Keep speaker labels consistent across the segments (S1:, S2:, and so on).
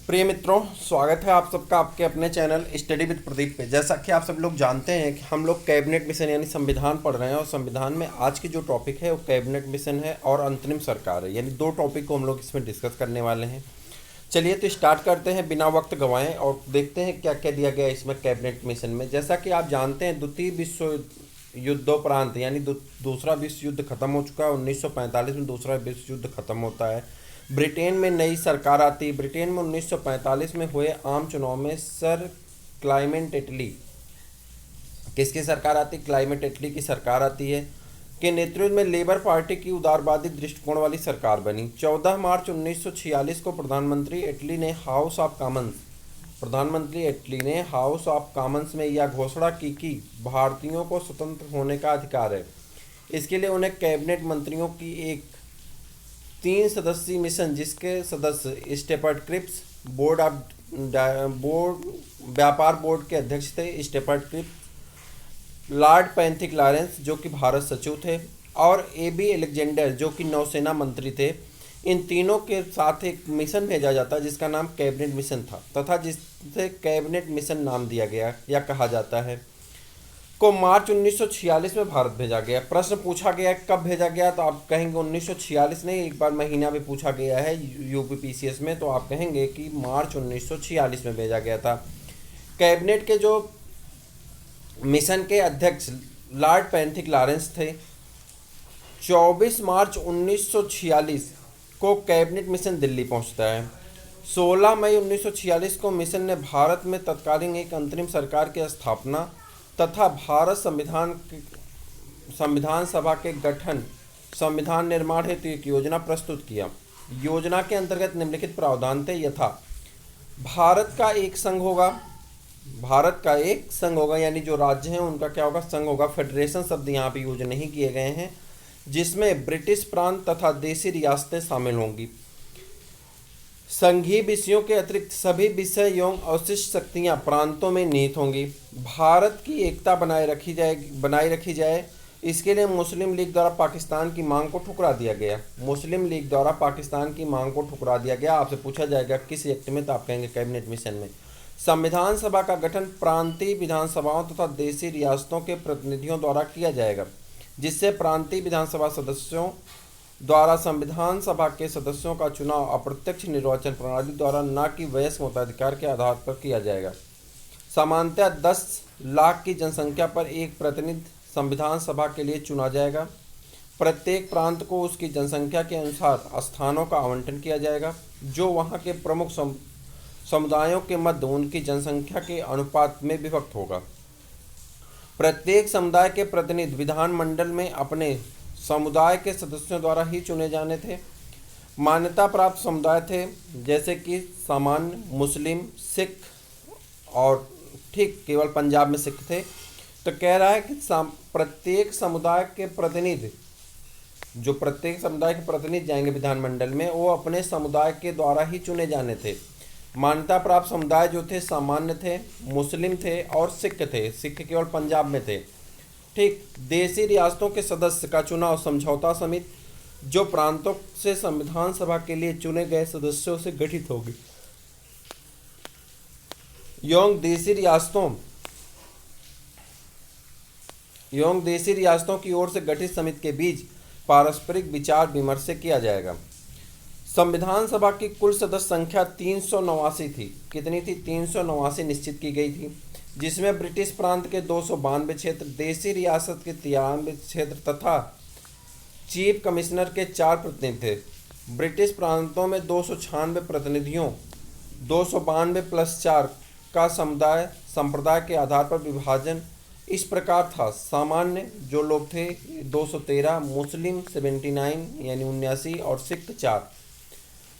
S1: प्रिय मित्रों, स्वागत है आप सबका आपके अपने चैनल स्टडी विद प्रदीप पे। जैसा कि आप सब लोग जानते हैं कि हम लोग कैबिनेट मिशन यानी संविधान पढ़ रहे हैं, और संविधान में आज की जो टॉपिक है वो कैबिनेट मिशन है और अंतरिम सरकार है, यानी दो टॉपिक को हम लोग इसमें डिस्कस करने वाले हैं। चलिए तो स्टार्ट करते हैं बिना वक्त गंवाएं और देखते हैं क्या क्या दिया गया है इसमें कैबिनेट मिशन में। जैसा कि आप जानते हैं, द्वितीय विश्व युद्धोपरांत यानी दूसरा विश्व युद्ध खत्म हो चुका है। 1945 में दूसरा विश्व युद्ध खत्म होता है। ब्रिटेन में नई सरकार आती है। ब्रिटेन में 1945 में हुए आम चुनाव में सर क्लाइमेट एटली किसकी सरकार आती? क्लाइमेट एटली की सरकार आती है, के नेतृत्व में लेबर पार्टी की उदारवादी दृष्टिकोण वाली सरकार बनी। 14 मार्च 1946 को प्रधानमंत्री एटली ने हाउस ऑफ कॉमन्स में यह घोषणा की कि भारतीयों को स्वतंत्र होने का अधिकार है। इसके लिए उन्हें कैबिनेट मंत्रियों की एक 3 सदस्यीय मिशन, जिसके सदस्य स्टेपर्ट क्रिप्स व्यापार बोर्ड के अध्यक्ष थे, स्टेपर्ट क्रिप्स, लॉर्ड पैंथिक लॉरेंस जो कि भारत सचिव थे, और एबी अलेक्जेंडर जो कि नौसेना मंत्री थे। इन तीनों के साथ एक मिशन भेजा जाता जिसका नाम कैबिनेट मिशन था, तथा जिसे कैबिनेट मिशन नाम दिया गया या कहा जाता है, को मार्च 1946 में भारत भेजा गया। प्रश्न पूछा गया कब भेजा गया, तो आप कहेंगे 1946 नहीं, एक बार महीना भी पूछा गया है यूपीपीसीएस में, तो आप कहेंगे कि मार्च 1946 में भेजा गया था। कैबिनेट के जो मिशन के अध्यक्ष लॉर्ड पैंथिक लॉरेंस थे। 24 मार्च 1946 को कैबिनेट मिशन दिल्ली पहुंचता है। 16 मई 1946 को मिशन ने भारत में तत्कालीन एक अंतरिम सरकार की स्थापना तथा भारत संविधान सभा के गठन, संविधान निर्माण हेतु एक योजना प्रस्तुत किया। योजना के अंतर्गत निम्नलिखित प्रावधान थे यथा: भारत का एक संघ होगा, यानी जो राज्य हैं उनका क्या होगा? संघ होगा। फेडरेशन शब्द यहाँ पे यूज नहीं किए गए हैं, जिसमें ब्रिटिश प्रांत तथा देशी रियासतें शामिल होंगी। संघीय विषयों के अतिरिक्त सभी विषय एवं अवशिष्ट शक्तियाँ प्रांतों में निहित होंगी। भारत की एकता बनाए रखी जाए। इसके लिए मुस्लिम लीग द्वारा पाकिस्तान की मांग को ठुकरा दिया गया। आपसे पूछा जाएगा किस एक्ट में, तो आप कहेंगे कैबिनेट मिशन में। संविधान सभा का गठन प्रांतीय विधानसभाओं तथा देशी रियासतों के प्रतिनिधियों द्वारा किया जाएगा, जिससे प्रांतीय विधानसभा सदस्यों द्वारा संविधान सभा के सदस्यों का चुनाव अप्रत्यक्ष निर्वाचन प्रणाली द्वारा, न कि वयस्क मताधिकार के आधार पर किया जाएगा। सामान्यतः 10 लाख की जनसंख्या पर एक प्रतिनिधि संविधान सभा के लिए चुना जाएगा। प्रत्येक प्रांत को उसकी जनसंख्या के अनुसार स्थानों का आवंटन किया जाएगा, जो वहाँ के प्रमुख समुदायों के मध्य उनकी जनसंख्या के अनुपात में विभक्त होगा। प्रत्येक समुदाय के प्रतिनिधि विधानमंडल में अपने समुदाय के सदस्यों द्वारा ही चुने जाने थे। मान्यता प्राप्त समुदाय थे, जैसे कि सामान्य, मुस्लिम, सिख, और ठीक केवल पंजाब में सिख थे। तो कह रहा है कि प्रत्येक समुदाय के प्रतिनिधि जाएंगे विधानमंडल में, वो अपने समुदाय के द्वारा ही चुने जाने थे। मान्यता प्राप्त समुदाय जो थे सामान्य थे, मुस्लिम थे और सिख थे। सिख केवल पंजाब में थे। ठीक। देशी रियासतों के सदस्य का चुनाव समझौता समिति, जो प्रांतों से संविधान सभा के लिए चुने गए सदस्यों से गठित होगी, एवं देशी रियासतों की ओर से गठित समिति के बीच पारस्परिक विचार विमर्श से किया जाएगा। संविधान सभा की कुल सदस्य संख्या 389 थी। कितनी थी? 389 निश्चित की गई थी, जिसमें ब्रिटिश प्रांत के 292 क्षेत्र, देशी रियासत के 93 क्षेत्र तथा चीफ कमिश्नर के 4 प्रतिनिधि थे। ब्रिटिश प्रांतों में 296 प्रतिनिधियों, 292 + 4 का संप्रदाय के आधार पर विभाजन इस प्रकार था: सामान्य जो लोग थे 213, मुस्लिम 79 यानी 79 और सिख 4।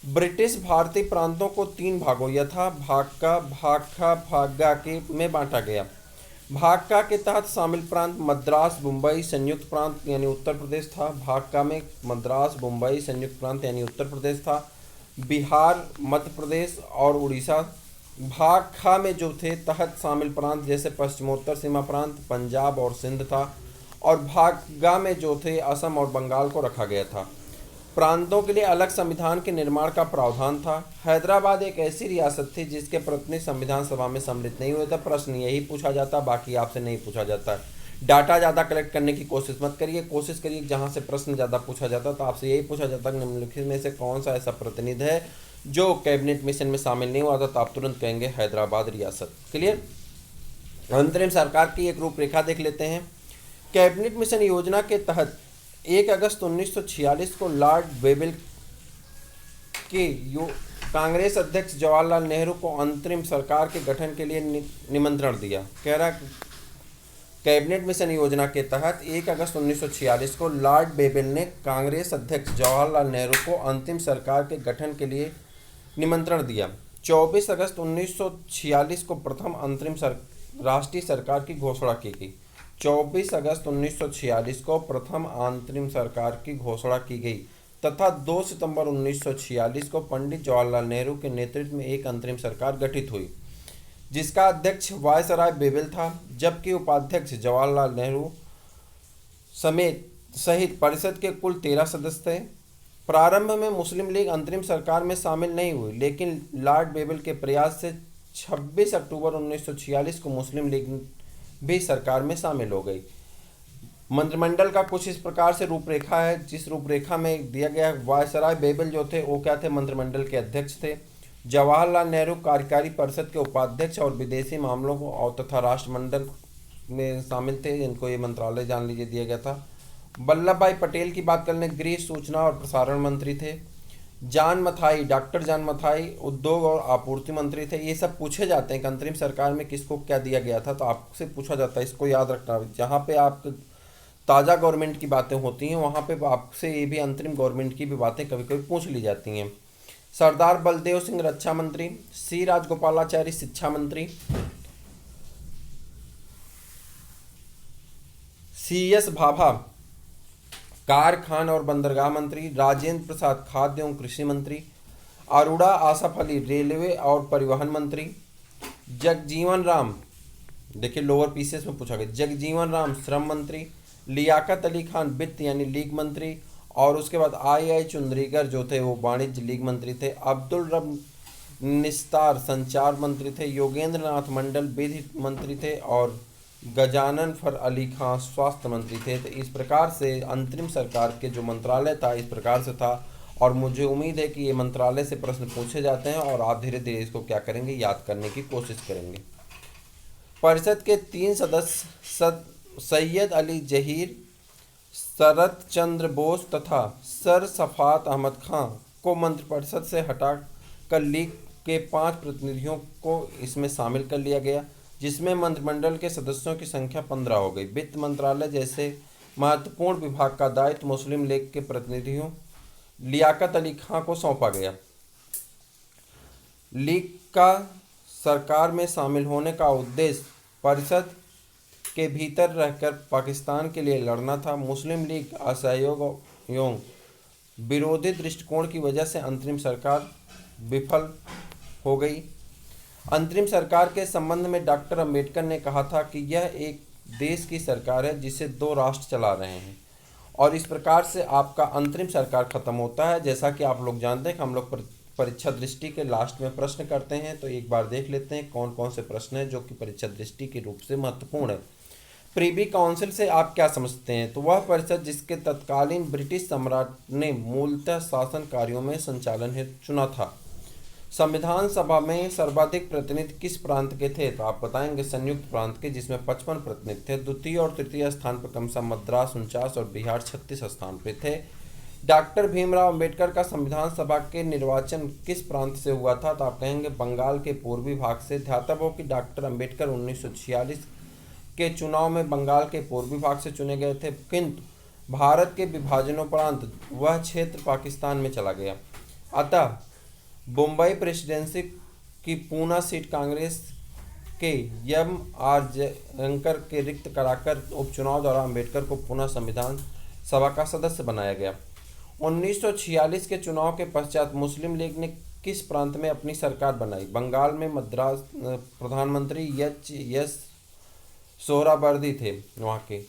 S1: ब्रिटिश भारतीय प्रांतों को 3 भागों यथा भागका, भागखा, भाग्गा के में बांटा गया। भागका के तहत शामिल प्रांत मद्रास, मुंबई, संयुक्त प्रांत यानी उत्तर प्रदेश था। भागका में मद्रास, मुंबई, संयुक्त प्रांत यानी उत्तर प्रदेश था। बिहार, मध्य प्रदेश और उड़ीसा। भागखा में जो थे तहत शामिल प्रांत जैसे पश्चिमोत्तर सीमा प्रांत, पंजाब और सिंध था। और भागगा में जो थे असम और बंगाल को रखा गया था। प्रांतों के लिए अलग संविधान के निर्माण का प्रावधान था। हैदराबाद एक ऐसी रियासत थी जिसके प्रतिनिधि संविधान सभा में सम्मिलित नहीं हुए थे। प्रश्न यही पूछा जाता, बाकी आपसे नहीं पूछा जाता। डाटा ज़्यादा कलेक्ट करने की कोशिश मत करिए, कोशिश करिए जहाँ से प्रश्न ज़्यादा पूछा जाता तो आपसे यही पूछा जाता कि निम्नलिखित में से कौन सा ऐसा प्रतिनिधि है जो कैबिनेट मिशन में शामिल नहीं हुआ था, तो आप तुरंत कहेंगे हैदराबाद रियासत। क्लियर। अंतरिम सरकार की एक रूपरेखा देख लेते हैं। कैबिनेट मिशन योजना के तहत 1 अगस्त 1946 को लॉर्ड वेबल के कांग्रेस अध्यक्ष जवाहरलाल नेहरू को अंतरिम सरकार के गठन के लिए निमंत्रण दिया। कह रहा कैबिनेट मिशन योजना के तहत 1 अगस्त 1946 को लॉर्ड वेबल ने कांग्रेस अध्यक्ष जवाहरलाल नेहरू को अंतिम सरकार के गठन के लिए निमंत्रण दिया। 24 अगस्त 1946 को प्रथम अंतरिम राष्ट्रीय सरकार की घोषणा की गई। 24 अगस्त 1946 को प्रथम अंतरिम सरकार की घोषणा की गई तथा 2 सितंबर 1946 को पंडित जवाहरलाल नेहरू के नेतृत्व में एक अंतरिम सरकार गठित हुई, जिसका अध्यक्ष वायसराय बेबिल था, जबकि उपाध्यक्ष जवाहरलाल नेहरू सहित परिषद के कुल 13 सदस्य थे। प्रारंभ में मुस्लिम लीग अंतरिम सरकार में शामिल नहीं हुई, लेकिन लॉर्ड बेबिल के प्रयास से 26 अक्टूबर 1946 को मुस्लिम लीग भी सरकार में शामिल हो गई। मंत्रिमंडल का कुछ इस प्रकार से रूपरेखा है, जिस रूपरेखा में दिया गया वायसराय बेबिल जो थे वो क्या थे, मंत्रिमंडल के अध्यक्ष थे। जवाहरलाल नेहरू कार्यकारी परिषद के उपाध्यक्ष और विदेशी मामलों को और तथा राष्ट्रमंडल में शामिल थे, इनको ये मंत्रालय जान लीजिए दिया गया था। वल्लभ भाई पटेल की बात कर लें, गृह सूचना और प्रसारण मंत्री थे। जान मथाई, डॉक्टर जान मथाई उद्योग और आपूर्ति मंत्री थे। ये सब पूछे जाते हैं कि अंतरिम सरकार में किसको क्या दिया गया था, तो आपसे पूछा जाता है, इसको याद रखना। जहाँ पे आप ताज़ा गवर्नमेंट की बातें होती हैं वहाँ पे आपसे ये भी अंतरिम गवर्नमेंट की भी बातें कभी कभी पूछ ली जाती हैं। सरदार बलदेव सिंह रक्षा मंत्री, सी राजगोपालाचारी शिक्षा मंत्री, CS भाभा कारखान और बंदरगाह मंत्री, राजेंद्र प्रसाद खाद्य एवं कृषि मंत्री, अरोड़ा आसफ अली रेलवे और परिवहन मंत्री, जगजीवन राम, देखिए लोअर पीसेस में पूछा गया, जगजीवन राम श्रम मंत्री, लियाकत अली खान वित्त यानी लीग मंत्री, और उसके बाद आई चुंद्रीकर जो थे वो वाणिज्य लीग मंत्री थे, अब्दुल रब निस्तार संचार मंत्री थे, योगेंद्र नाथ मंडल विधि मंत्री थे और गजानन फर अली खां स्वास्थ्य मंत्री थे। तो इस प्रकार से अंतरिम सरकार के जो मंत्रालय था इस प्रकार से था, और मुझे उम्मीद है कि ये मंत्रालय से प्रश्न पूछे जाते हैं और आप धीरे धीरे इसको क्या करेंगे, याद करने की कोशिश करेंगे। परिषद के 3 सदस्य सैयद अली जहीर, शरत चंद्र बोस तथा सर सफात अहमद खां को मंत्रिपरिषद से हटाकर लीग के 5 प्रतिनिधियों को इसमें शामिल कर लिया गया, जिसमें मंत्रिमंडल के सदस्यों की संख्या 15 हो गई। वित्त मंत्रालय जैसे महत्वपूर्ण विभाग का दायित्व मुस्लिम लीग के प्रतिनिधियों लियाकत अली खां को सौंपा गया। लीग का सरकार में शामिल होने का उद्देश्य परिषद के भीतर रहकर पाकिस्तान के लिए लड़ना था। मुस्लिम लीग असहयोग एवं विरोधी दृष्टिकोण की वजह से अंतरिम सरकार विफल हो गई। अंतरिम सरकार के संबंध में डॉक्टर अंबेडकर ने कहा था कि यह एक देश की सरकार है जिसे 2 राष्ट्र चला रहे हैं, और इस प्रकार से आपका अंतरिम सरकार खत्म होता है। जैसा कि आप लोग जानते हैं कि हम लोग परीक्षा दृष्टि के लास्ट में प्रश्न करते हैं, तो एक बार देख लेते हैं कौन कौन से प्रश्न हैं जो कि परीक्षा दृष्टि के रूप से महत्वपूर्ण है। प्रीवी काउंसिल से आप क्या समझते हैं? तो वह परिषद जिसके तत्कालीन ब्रिटिश सम्राट ने मूलतः शासन कार्यों में संचालन हेतु चुना था। संविधान सभा में सर्वाधिक प्रतिनिधि किस प्रांत के थे? तो आप बताएंगे संयुक्त प्रांत के, जिसमें 55 प्रतिनिधि थे। द्वितीय और तृतीय स्थान पर क्रमशः मद्रास 49 और बिहार 36 स्थान पर थे। डॉक्टर भीमराव अंबेडकर का संविधान सभा के निर्वाचन किस प्रांत से हुआ था? तो आप कहेंगे बंगाल के पूर्वी भाग से। ध्यातव्य हो कि डॉक्टर अंबेडकर 1946 के चुनाव में बंगाल के पूर्वी भाग से चुने गए थे, किंतु भारत के विभाजनोपरांत वह क्षेत्र पाकिस्तान में चला गया। अतः बम्बई प्रेसिडेंसी की पूना सीट कांग्रेस के M.R. जयशंकर के रिक्त कराकर उपचुनाव द्वारा अंबेडकर को पुनः संविधान सभा का सदस्य बनाया गया। 1946 के चुनाव के पश्चात मुस्लिम लीग ने किस प्रांत में अपनी सरकार बनाई? बंगाल में मद्रास प्रधानमंत्री एच.एस. सोहरावर्दी थे वहाँ के।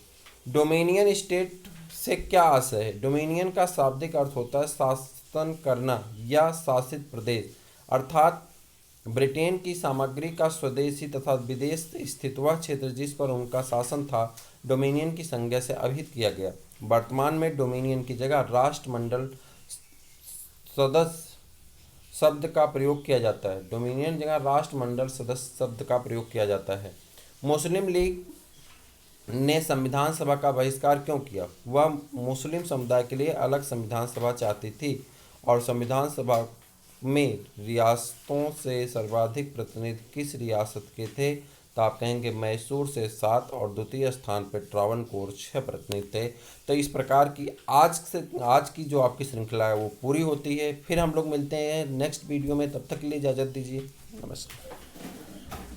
S1: डोमिनियन स्टेट से क्या आशय है? डोमिनियन का शाब्दिक अर्थ होता है शासन करना या शासित प्रदेश, अर्थात ब्रिटेन की सामग्री का स्वदेशी तथा विदेश स्थित वह क्षेत्र जिस पर उनका शासन था डोमिनियन की संज्ञा से अभिहित किया गया। वर्तमान में डोमिनियन की जगह राष्ट्रमंडल सदस्य शब्द का प्रयोग किया जाता है। डोमिनियन जगह राष्ट्रमंडल सदस्य शब्द का प्रयोग किया जाता है। मुस्लिम लीग ने संविधान सभा का बहिष्कार क्यों किया? वह मुस्लिम समुदाय के लिए अलग संविधान सभा चाहती थी और संविधान सभा में रियासतों से सर्वाधिक प्रतिनिधि किस रियासत के थे? तो आप कहेंगे मैसूर से 7 और द्वितीय स्थान पर ट्रावनकोर 6 प्रतिनिधि थे। तो इस प्रकार की आज की जो आपकी श्रृंखला है वो पूरी होती है। फिर हम लोग मिलते हैं नेक्स्ट वीडियो में, तब तक के लिए इजाज़त दीजिए। नमस्कार।